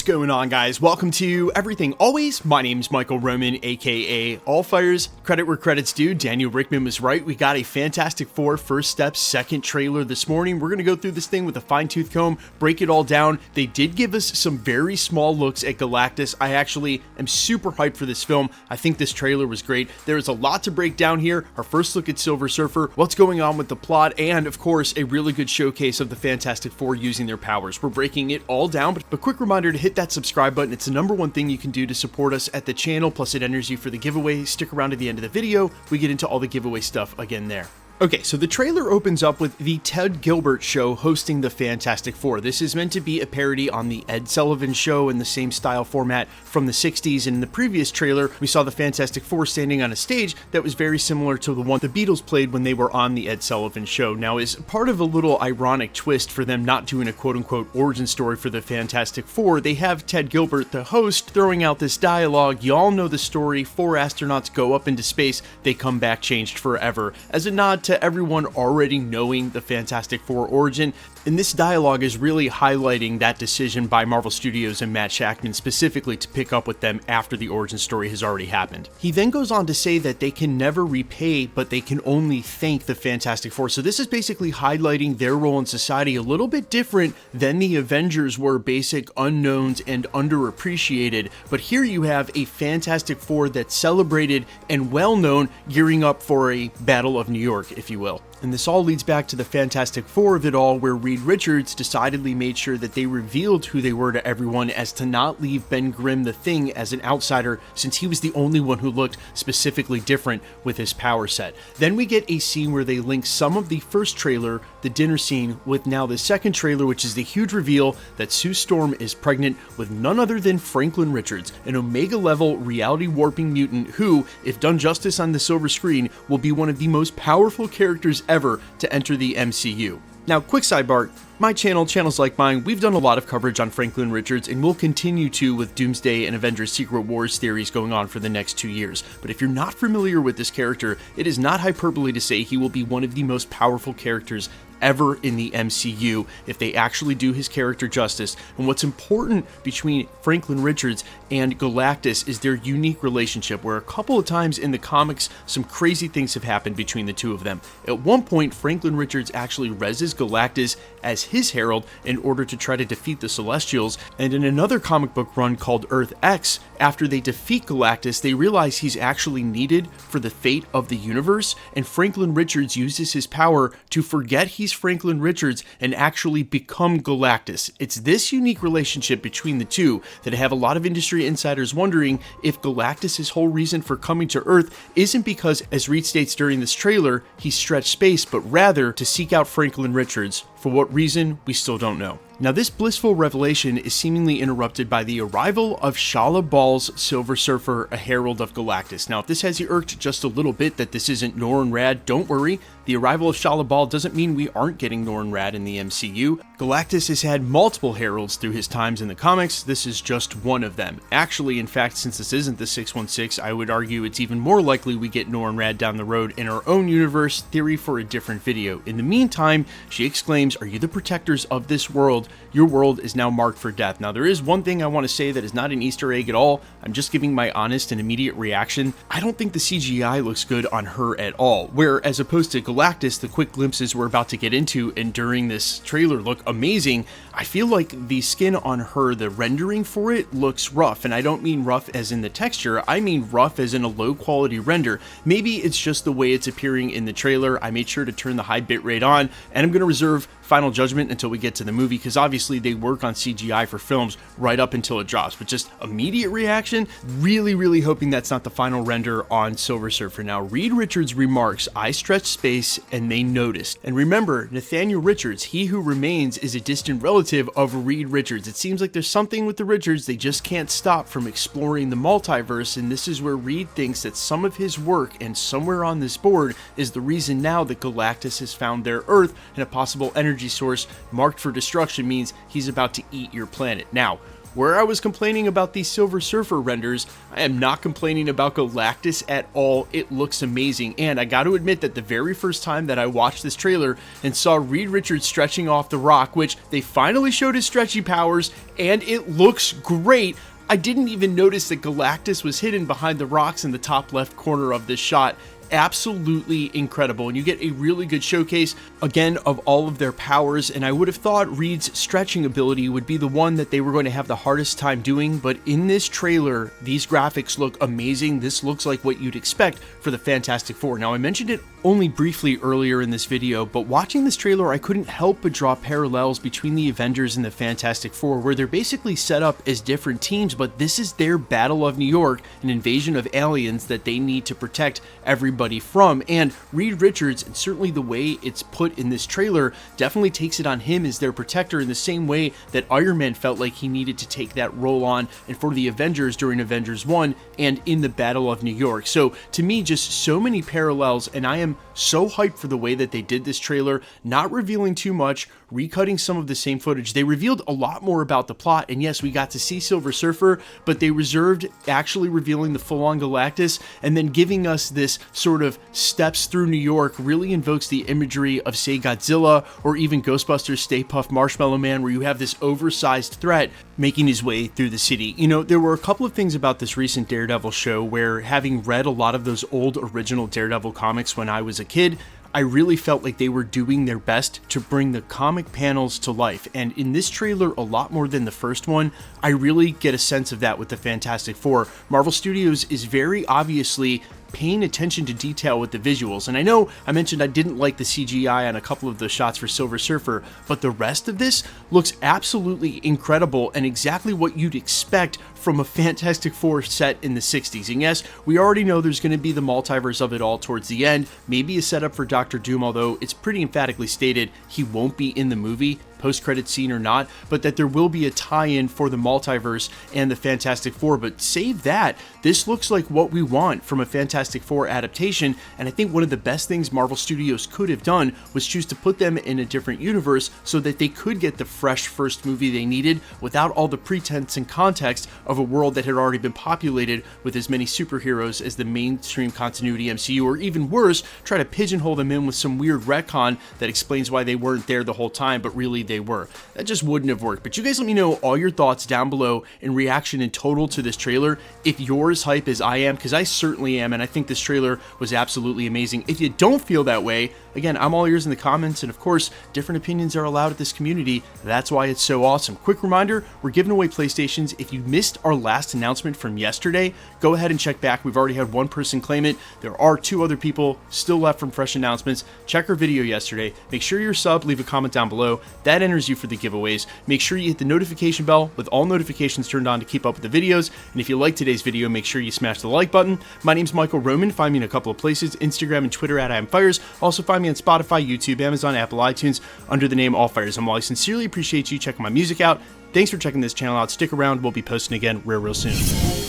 going on, guys? Welcome to Everything Always. My name's Michael Roman, aka Allfires. Credit where credit's due. Daniel Rickman was right. We got a Fantastic Four First Steps second trailer this morning. We're going to go through this thing with a fine-tooth comb, break it all down. They did give us some very small looks at Galactus. I actually am super hyped for this film. I think this trailer was great. There is a lot to break down here. Our first look at Silver Surfer, what's going on with the plot, and of course, a really good showcase of the Fantastic Four using their powers. We're breaking it all down, but quick reminder to hit that subscribe button. It's the #1 thing you can do to support us at the channel, plus it enters you for the giveaway. Stick around to the end of the video. We get into all the giveaway stuff again there. Okay, so the trailer opens up with the Ted Gilbert Show hosting the Fantastic Four. This is meant to be a parody on the Ed Sullivan Show in the same style format from the 60s, and in the previous trailer, we saw the Fantastic Four standing on a stage that was very similar to the one the Beatles played when they were on the Ed Sullivan Show. Now, as part of a little ironic twist for them not doing a quote-unquote origin story for the Fantastic Four, they have Ted Gilbert, the host, throwing out this dialogue. You all know the story. 4 astronauts go up into space. They come back changed forever. As a nod to everyone already knowing the Fantastic Four origin, and this dialogue is really highlighting that decision by Marvel Studios and Matt Shakman specifically to pick up with them after the origin story has already happened. He then goes on to say that they can never repay, but they can only thank the Fantastic Four. So this is basically highlighting their role in society a little bit different than the Avengers were, basic unknowns and underappreciated. But here you have a Fantastic Four that's celebrated and well known, gearing up for a Battle of New York, if you will. And this all leads back to the Fantastic Four of it all, where Reed Richards decidedly made sure that they revealed who they were to everyone as to not leave Ben Grimm the Thing as an outsider, since he was the only one who looked specifically different with his power set. Then we get a scene where they link some of the first trailer, the dinner scene, with now the second trailer, which is the huge reveal that Sue Storm is pregnant with none other than Franklin Richards, an Omega-level reality warping mutant who, if done justice on the silver screen, will be one of the most powerful characters ever to enter the MCU. Now, quick sidebar, my channels like mine, we've done a lot of coverage on Franklin Richards, and we'll continue to with Doomsday and Avengers Secret Wars theories going on for the next 2 years. But if you're not familiar with this character, it is not hyperbole to say he will be one of the most powerful characters ever in the MCU if they actually do his character justice. And what's important between Franklin Richards and Galactus is their unique relationship, where a couple of times in the comics some crazy things have happened between the two of them. At one point, Franklin Richards actually reses Galactus as his herald in order to try to defeat the Celestials, and in another comic book run called Earth X, after they defeat Galactus, they realize he's actually needed for the fate of the universe, and Franklin Richards uses his power to forget he's Franklin Richards and actually become Galactus. It's this unique relationship between the two that have a lot of industry insiders wondering if Galactus' whole reason for coming to Earth isn't because, as Reed states during this trailer, he stretched space, but rather to seek out Franklin Richards. For what reason, we still don't know. Now, this blissful revelation is seemingly interrupted by the arrival of Shala Ball's Silver Surfer, a herald of Galactus. Now, if this has you irked just a little bit that this isn't Norrin Rad, don't worry. The arrival of Shala Ball doesn't mean we aren't getting Norrin Rad in the MCU. Galactus has had multiple heralds through his times in the comics. This is just one of them. Actually, in fact, since this isn't the 616, I would argue it's even more likely we get Norrin Rad down the road in our own universe, theory for a different video. In the meantime, she exclaims, "Are you the protectors of this world? Your world is now marked for death." Now, there is one thing I want to say that is not an Easter egg at all. I'm just giving my honest and immediate reaction. I don't think the CGI looks good on her at all, where as opposed to Galactus, the quick glimpses we're about to get into and during this trailer look amazing, I feel like the skin on her, the rendering for it, looks rough. And I don't mean rough as in the texture, I mean rough as in a low quality render. Maybe it's just the way it's appearing in the trailer. I made sure to turn the high bitrate on, and I'm going to reserve final judgment until we get to the movie, because obviously they work on CGI for films right up until it drops. But just immediate reaction, really hoping that's not the final render on Silver Surfer. Now, Reed Richards remarks, "I stretched space and they noticed." And remember, Nathaniel Richards, he who remains, is a distant relative of Reed Richards. It seems like there's something with the Richards, they just can't stop from exploring the multiverse, and this is where Reed thinks that some of his work and somewhere on this board is the reason now that Galactus has found their Earth, and a possible energy source marked for destruction means he's about to eat your planet. Now, where I was complaining about the Silver Surfer renders, I am not complaining about Galactus at all. It looks amazing, and I got to admit that the very first time that I watched this trailer and saw Reed Richards stretching off the rock, which they finally showed his stretchy powers, and it looks great, I didn't even notice that Galactus was hidden behind the rocks in the top left corner of this shot. Absolutely incredible, and you get a really good showcase again of all of their powers. And I would have thought Reed's stretching ability would be the one that they were going to have the hardest time doing, but in this trailer these graphics look amazing. This looks like what you'd expect for the Fantastic Four. Now, I mentioned it only briefly earlier in this video, but watching this trailer I couldn't help but draw parallels between the Avengers and the Fantastic Four, where they're basically set up as different teams, but this is their Battle of New York, an invasion of aliens that they need to protect everybody from. And Reed Richards, and certainly the way it's put in this trailer, definitely takes it on him as their protector in the same way that Iron Man felt like he needed to take that role on and for the Avengers during Avengers 1 and in the Battle of New York. So to me, just so many parallels, and I am so hyped for the way that they did this trailer, not revealing too much, recutting some of the same footage. They revealed a lot more about the plot, and yes, we got to see Silver Surfer, but they reserved actually revealing the full-on Galactus, and then giving us this sort of steps through New York really invokes the imagery of, say, Godzilla, or even Ghostbusters Stay Puft Marshmallow Man, where you have this oversized threat making his way through the city. You know, there were a couple of things about this recent Daredevil show where, having read a lot of those old original Daredevil comics when I was a kid, I really felt like they were doing their best to bring the comic panels to life. And in this trailer, a lot more than the first one, I really get a sense of that with the Fantastic Four. Marvel Studios is very obviously paying attention to detail with the visuals. And I know I mentioned I didn't like the CGI on a couple of the shots for Silver Surfer, but the rest of this looks absolutely incredible and exactly what you'd expect from a Fantastic Four set in the 60s. And yes, we already know there's going to be the multiverse of it all towards the end, maybe a setup for Doctor Doom, although it's pretty emphatically stated he won't be in the movie, post-credit scene or not, but that there will be a tie-in for the multiverse and the Fantastic Four. But save that, this looks like what we want from a Fantastic Four adaptation, and I think one of the best things Marvel Studios could have done was choose to put them in a different universe so that they could get the fresh first movie they needed without all the pretense and context of a world that had already been populated with as many superheroes as the mainstream continuity MCU, or even worse, try to pigeonhole them in with some weird retcon that explains why they weren't there the whole time, but really they were. That just wouldn't have worked. But you guys let me know all your thoughts down below in reaction in total to this trailer. If you're as hype as I am, because I certainly am, and I think this trailer was absolutely amazing. If you don't feel that way, again, I'm all ears in the comments, and of course, different opinions are allowed at this community. That's why it's so awesome. Quick reminder, we're giving away PlayStations. If you missed our last announcement from yesterday, go ahead and check back. We've already had one person claim it. There are 2 other people still left from fresh announcements. Check our video yesterday. Make sure you're subbed, leave a comment down below. That enters you for the giveaways. Make sure you hit the notification bell with all notifications turned on to keep up with the videos. And if you like today's video, make sure you smash the like button. My name's Michael Roman. Find me in a couple of places, Instagram and Twitter at IamFires. Also find me on Spotify, YouTube, Amazon, Apple, iTunes under the name AllFires. And while I sincerely appreciate you checking my music out, thanks for checking this channel out. Stick around. We'll be posting again real soon.